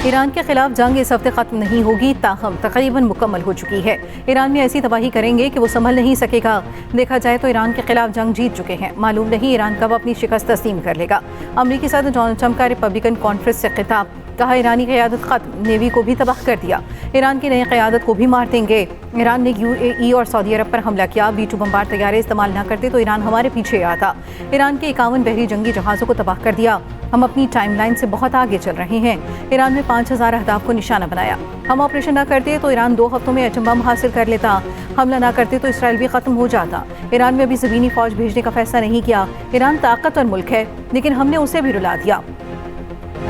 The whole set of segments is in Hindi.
ईरान के खिलाफ जंग इस हफ्ते खत्म नहीं होगी, ताहम तकरीबन मुकम्मल हो चुकी है। ईरान में ऐसी तबाही करेंगे कि वो संभल नहीं सकेगा। देखा जाए तो ईरान के खिलाफ जंग जीत चुके हैं। मालूम नहीं ईरान कब अपनी शिकस्त तस्लीम कर लेगा। अमरीकी सदर डोनाल्ड ट्रंप का रिपब्लिकन कॉन्फ्रेंस से खिताब, कहा ईरानी क़यादत खत्म, नेवी को भी तबाह कर दिया, ईरान की नई क़यादत को भी मार देंगे। ईरान ने UAE और सऊदी अरब पर हमला किया, B-2 बमबार तैयारे इस्तेमाल न करते तो ईरान हमारे पीछे आता। ईरान के 51 बहरी जंगी जहाज़ों को तबाह कर दिया। हम अपनी टाइमलाइन से बहुत आगे चल रहे हैं। ईरान में 5000 अहदाफ को निशाना बनाया। हम ऑपरेशन न करते तो ईरान 2 हफ्तों में एटम बम हासिल कर लेता। हमला न करते तो इसराइल भी खत्म हो जाता। ईरान में अभी ज़मीनी फौज भेजने का फैसला नहीं किया। ईरान ताकतवर मुल्क है, लेकिन हमने उसे भी रुला दिया।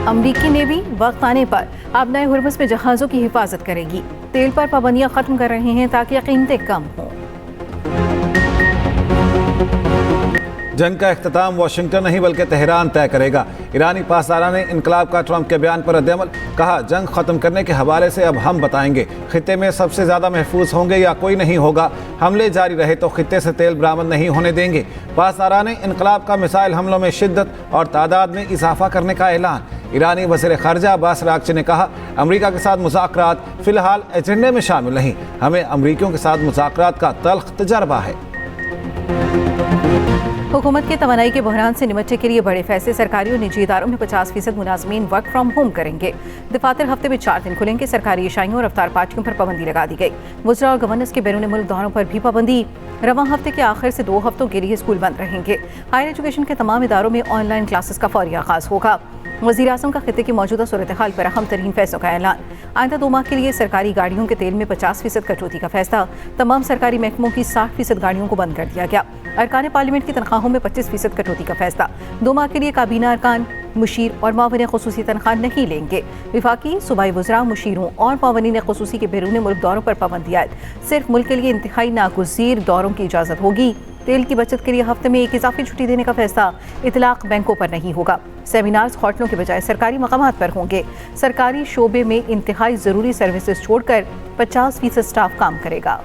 अमरीकी नेवी वक्त आने पर आबनाए हुर्मुज़ में जहाज़ों की हिफाजत करेगी। तेल पर पाबंदियां खत्म कर रहे हैं ताकि कीमतें कम हों। जंग का इख्तिताम वाशिंगटन नहीं बल्कि तेहरान तय करेगा। ईरानी पासदारा ने इनकलाब का ट्रंप के बयान पर रद्द-ए-अमल, कहा जंग खत्म करने के हवाले से अब हम बताएंगे। खित्ते में सबसे ज्यादा महफूज होंगे या कोई नहीं होगा। हमले जारी रहे तो खित्ते से तेल बरामद नहीं होने देंगे। पासदारा ने इनकलाब का मिसाइल हमलों में शिद्दत और तादाद में इजाफा करने का ऐलान। ईरानी वज़ीर ख़ारिजा अब्बास अराग़ची ने कहा अमरीका के साथ मुज़ाकरात फ़िलहाल एजेंडे में शामिल नहीं। हमें अमरीकियों के साथ मुज़ाकरात का तल्ख़ तजर्बा है। हुकूमत के तवानाई के बहरान से निपटने के लिए बड़े फैसले। सरकारी और निजी इदारों में 50% मुलाजमीन वर्क फ्राम होम करेंगे। दफातर हफ्ते में 4 दिन खुलेंगे। सरकारी इशाइयों और अफ्तार पार्टियों पर पाबंदी लगा दी गई। वज़रा और गवर्नर्स के बैरून मुल्क दौरों पर भी पाबंदी। रवां हफ्ते के आखिर से 2 हफ्तों के लिए स्कूल बंद रहेंगे। हायर एजुकेशन के तमाम इदारों में ऑनलाइन क्लासेस का फौरी आगाज होगा। वज़ीर आज़म का खित्ते की मौजूदा सूरत हाल पर अहम तरीन फैसलों का ऐलान। आइंदा 2 माह के लिए सरकारी गाड़ियों के तेल में 50% कटौती का फैसला। तमाम सरकारी महकमों की 60% गाड़ियों को बंद कर दिया गया। अरकान पार्लियामेंट की तनख्वाहों में 25% कटौती का फैसला। 2 माह के लिए काबीना अरकान मुशीर और मावनीन ख़ुसूसी तनख्वाह नहीं लेंगे। विफाकी सूबाई वज़रा, मुशीरों और मावनीन ख़ुसूसी के बैरून मुल्क दौरों पर पाबंदी आयद। सिर्फ मुल्क के लिए इंतहाई नागुज़ीर दौरों की इजाज़त होगी। तेल की बचत के लिए हफ्ते में 1 इजाफी छुट्टी देने का फैसला। इतलाक बैंकों पर नहीं होगा। सेमिनार्स होटलों के बजाय सरकारी मकामात पर होंगे। सरकारी शोबे में इंतहाई ज़रूरी सर्विसेज छोड़कर 50% स्टाफ काम करेगा।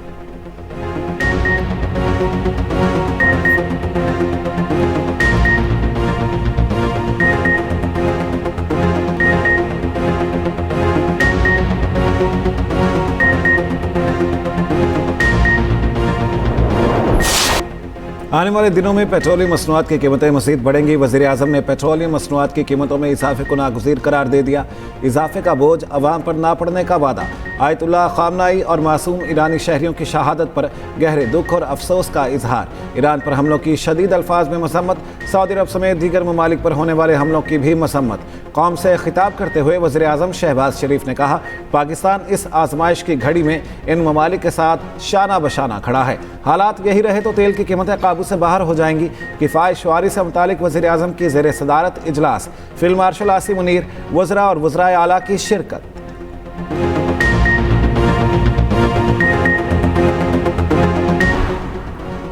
आने वाले दिनों में पेट्रोलियम मसनूआत की कीमतें मज़ीद बढ़ेंगी। वज़ीर आज़म ने पेट्रोलियम मसनूआत की कीमतों में इजाफे को नागुज़ीर करार दे दिया। इजाफे का बोझ अवाम पर ना पड़ने का वादा। आयतुल्लाह ख़ामनाई और मासूम ईरानी शहरियों की शहादत पर गहरे दुख और अफसोस का इजहार। ईरान पर हमलों की शदीद अल्फाज में मसम्मत। सऊदी अरब समेत दीगर ममालिक पर होने वाले हमलों की भी मसम्मत। कौम से खिताब करते हुए वज़ीर आज़म शहबाज शरीफ ने कहा पाकिस्तान इस आजमाइश की घड़ी में इन ममालिक के साथ शाना बशाना खड़ा है। हालात यही रहे तो तेल की कीमतें काबू से बाहर हो जाएंगी। किफ़ायत शुआरी से मुतालिक वज़ीर आज़म की ज़ेर सदारत इजलास। फील्ड मार्शल आसिम मुनीर, वज़रा और वज़राए आला की शिरकत।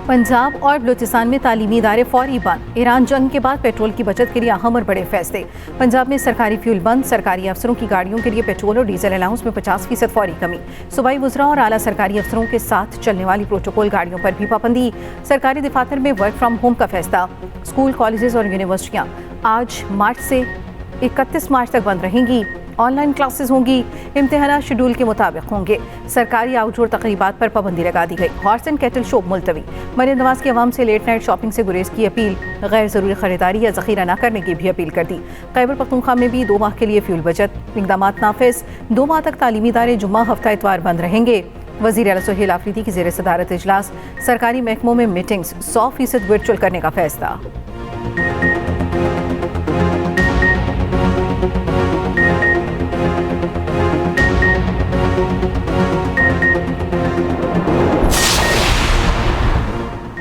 पंजाब और बलूचिस्तान में तालीमी इदारे फौरी बंद। ईरान जंग के बाद पेट्रोल की बचत के लिए अहम और बड़े फैसले। पंजाब में सरकारी फ्यूल बंद। सरकारी अफसरों की गाड़ियों के लिए पेट्रोल और डीजल अलाउंस में 50% फौरी कमी। सूबाई वज़रा और आला सरकारी अफसरों के साथ चलने वाली प्रोटोकॉल गाड़ियों पर भी पाबंदी। सरकारी दफातर में वर्क फ्राम होम का फैसला। स्कूल, कॉलेजेस और यूनिवर्सिटियाँ आज मार्च से 31 मार्च तक बंद रहेंगी। ऑनलाइन क्लासेस होंगी। इम्तिहानात शेड्यूल के मुताबिक होंगे। सरकारी आउटडोर तकरीबात पर पाबंदी लगा दी गई। हॉर्स एंड कैटल शो मुलतवी। मरियम नवाज की अवाम से लेट नाइट शॉपिंग से गुरेज की अपील। गैर ज़रूरी खरीदारी या ज़ख़ीरा न करने की भी अपील कर दी। खैबर पख्तूनख्वा में भी 2 माह के लिए फ्यूल बचत। इक़दामात नाफिज। 2 माह तक तालीमी इदारे जुम्मा, हफ्ता, इतवार बंद रहेंगे। वज़ीर आला सुहेल आफरीदी की ज़ेर सदारत इजलास। सरकारी महकमों में मीटिंग्स 100% वर्चुअल करने का फैसला।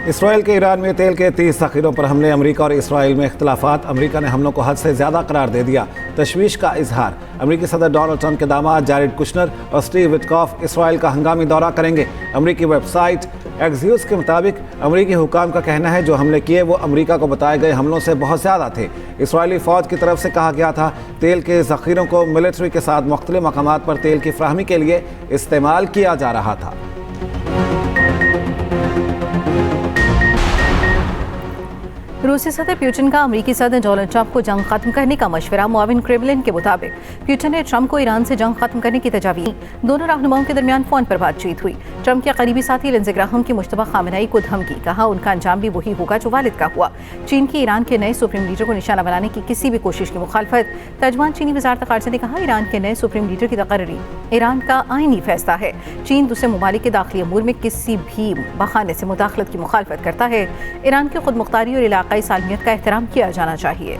इसराइल के ईरान में तेल के 30 ज़ख़ीरों पर हमले। अमरीका और इसराइल में इख्तलाफात। अमरीका ने हमलों को हद से ज़्यादा करार दे दिया। तशवीश का इजहार। अमरीकी सदर डोनाल्ड ट्रंप के दामाद जारेड कुशनर और स्टीव विटकॉफ इसराइल का हंगामी दौरा करेंगे। अमरीकी वेबसाइट एक्सियोस के मुताबिक अमरीकी हुकाम का कहना है जो हमले किए वो अमरीका को बताए गए हमलों से बहुत ज़्यादा थे। इसराइली फ़ौज की तरफ से कहा गया था तेल के ज़ख़ीरों को मिलिट्री के साथ मुख्तलिफ मकामात पर तेल की फ्राहमी के लिए इस्तेमाल किया जा रहा था। रूसी सदर प्यूटिन का अमेरिकी सदर डोनाल्ड ट्रंप को जंग खत्म करने का मशवरा। मुआविन क्रेमलिन के मुताबिक प्यूटिन ने ट्रंप को ईरान से जंग खत्म करने की तजावीज़ दी। दोनों रहनुमाओं के दरमियान फोन पर बातचीत हुई। ट्रंप के करीबी साथी लिंडसे ग्राहम की मुश्तबा खामेनेई को धमकी, कहा उनका अंजाम भी वही होगा जो वालिद का हुआ। चीन की ईरान के नए सुप्रीम लीडर को निशाना बनाने की किसी भी कोशिश की मुखालफत। तर्जमान चीनी वजारत खारजा ने कहा, ईरान के नए सुप्रीम लीडर की तकर्री ईरान का आईनी फैसला है। चीन दूसरे ममालिक के दाखिली अमूर में किसी भी बहाने से मुदाखलत की मुखालफत करता है। ईरान की खुद मुख्तारी और इलाकाई सालमियत का एहतराम किया जाना चाहिए।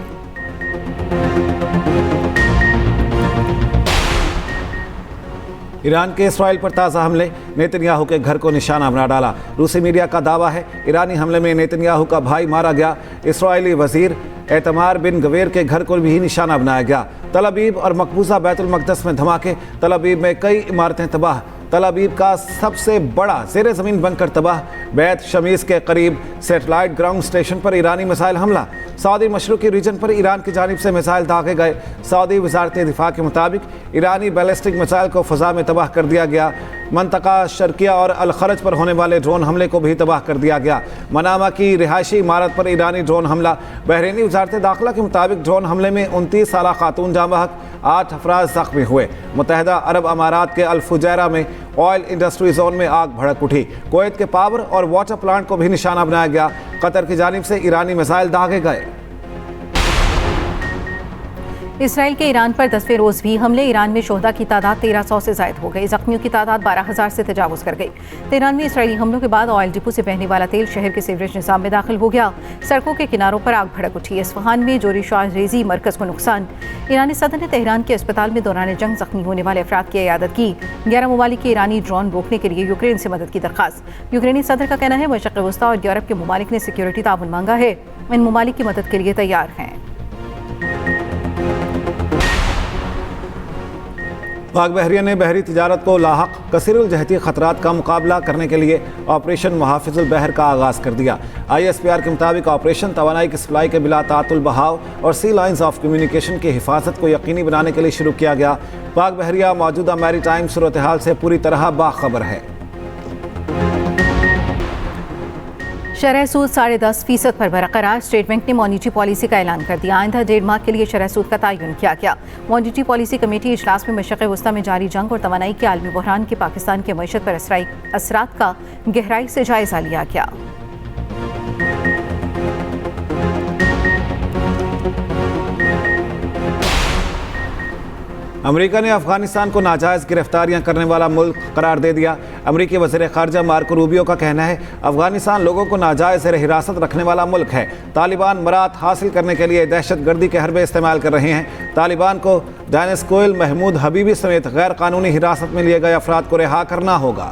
ईरान के इसराइल पर ताज़ा हमले, नेतन्याहू के घर को निशाना बना डाला। रूसी मीडिया का दावा है ईरानी हमले में नेतन्याहू का भाई मारा गया। इसराइली वजीर एतमार बिन गवेर के घर को भी निशाना बनाया गया। तल अबीब और मकबूजा बैतुल मक़दस में धमाके, तल अबीब में कई इमारतें तबाह। तल अबीब का सबसे बड़ा ज़ेर ज़मीन बनकर तबाह। बैत शमीस के करीब सेटेलाइट ग्राउंड स्टेशन पर ईरानी मिसाइल हमला। सऊदी मशरक़ी रीजन पर ईरान की जानिब से मिसाइल दागे गए। सऊदी वजारत दिफा के मुताबिक ईरानी बैलिस्टिक मिसाइल को फ़ज़ा में तबाह कर दिया गया। मंतका शर्किया और अल खरज पर होने वाले ड्रोन हमले को भी तबाह कर दिया गया। मनामा की रिहायशी इमारत पर ईरानी ड्रोन हमला। बहरीनी वजारत दाखिला के मुताबिक ड्रोन हमले में 29 साला खातून जाँ बहक, 8 अफराद ज़ख्मी हुए। मुत्तहिदा अरब अमारात के अल फुजैरा में ऑयल इंडस्ट्री जोन में आग भड़क उठी। कुवैत के पावर और वाटर प्लांट को भी निशाना बनाया गया। कतर की जानिब से ईरानी मिसाइल दागे गए। इसराइल के ईरान पर 10वें रोज़ भी हमले। ईरान में शोहदा की तादाद 1300 से ज़ायद हो गई। ज़ख्मियों की तादाद 12,000 से तजावुज़ कर गई। तेहरान में इसराइली हमलों के बाद ऑयल डिपो से बहने वाला तेल शहर के सीवरेज निज़ाम में दाखिल हो गया। सड़कों के किनारों पर आग भड़क उठी। इस्फहान में जोरी शाहरेज़ी मरकज़ को नुकसान। ईरानी सदर ने तेहरान के अस्पताल में दौरान जंग ज़ख्मी होने वाले अफराद की इयादत की। 11 ममालिक के ईरानी ड्रोन रोकने के लिए यूक्रेन से मदद की दरख्वास्त। यूक्रेनी सदर का कहना है मशरिक़ वस्ता और यूरोप के ममालिक ने सिक्योरिटी ताउन मांगा है। इन ममालिक की मदद के लिए तैयार हैं। पाक बहरिया ने बहरी तिजारत को लाहक कसीरुल जहती ख़तरात का मुकाबला करने के लिए ऑपरेशन मुहाफ़िज़ुल बहर का आगाज़ कर दिया। ISPR के मुताबिक ऑपरेशन तवानाई की सप्लाई के बिला तातुल बहाव और सी लाइन्स ऑफ कम्युनिकेशन की हिफाजत को यकीनी बनाने के लिए शुरू किया गया। पाक बहरिया मौजूदा मैरी टाइम सूरत हाल से पूरी तरह बाखबर है। शरह सूद 10.5% पर बरकरार। स्टेट बैंक ने मॉनिटरी पॉलिसी का ऐलान कर दिया। आइंदा 1.5 माह के लिए शरह सूद का तयन किया गया। मॉनिटरी पॉलिसी कमेटी इजलास में मशरिक़ वस्ता में जारी जंग और तवानाई के आलमी बहरान के पाकिस्तान की मईशत पर असरात का गहराई से जायजा लिया गया। अमेरिका ने अफगानिस्तान को नाजायज़ गिरफ्तारियां करने वाला मुल्क करार दे दिया। अमेरिकी वज़ीर ख़ारजा मार्को रूबियो का कहना है अफगानिस्तान लोगों को नाजायज़ ज़ेर हिरासत रखने वाला मुल्क है। तालिबान मरात हासिल करने के लिए दहशतगर्दी के हरबे इस्तेमाल कर रहे हैं। तालिबान को डेनिस कोयल, महमूद हबीबी समेत गैर कानूनी हिरासत में लिए गए अफराद को रिहा करना होगा।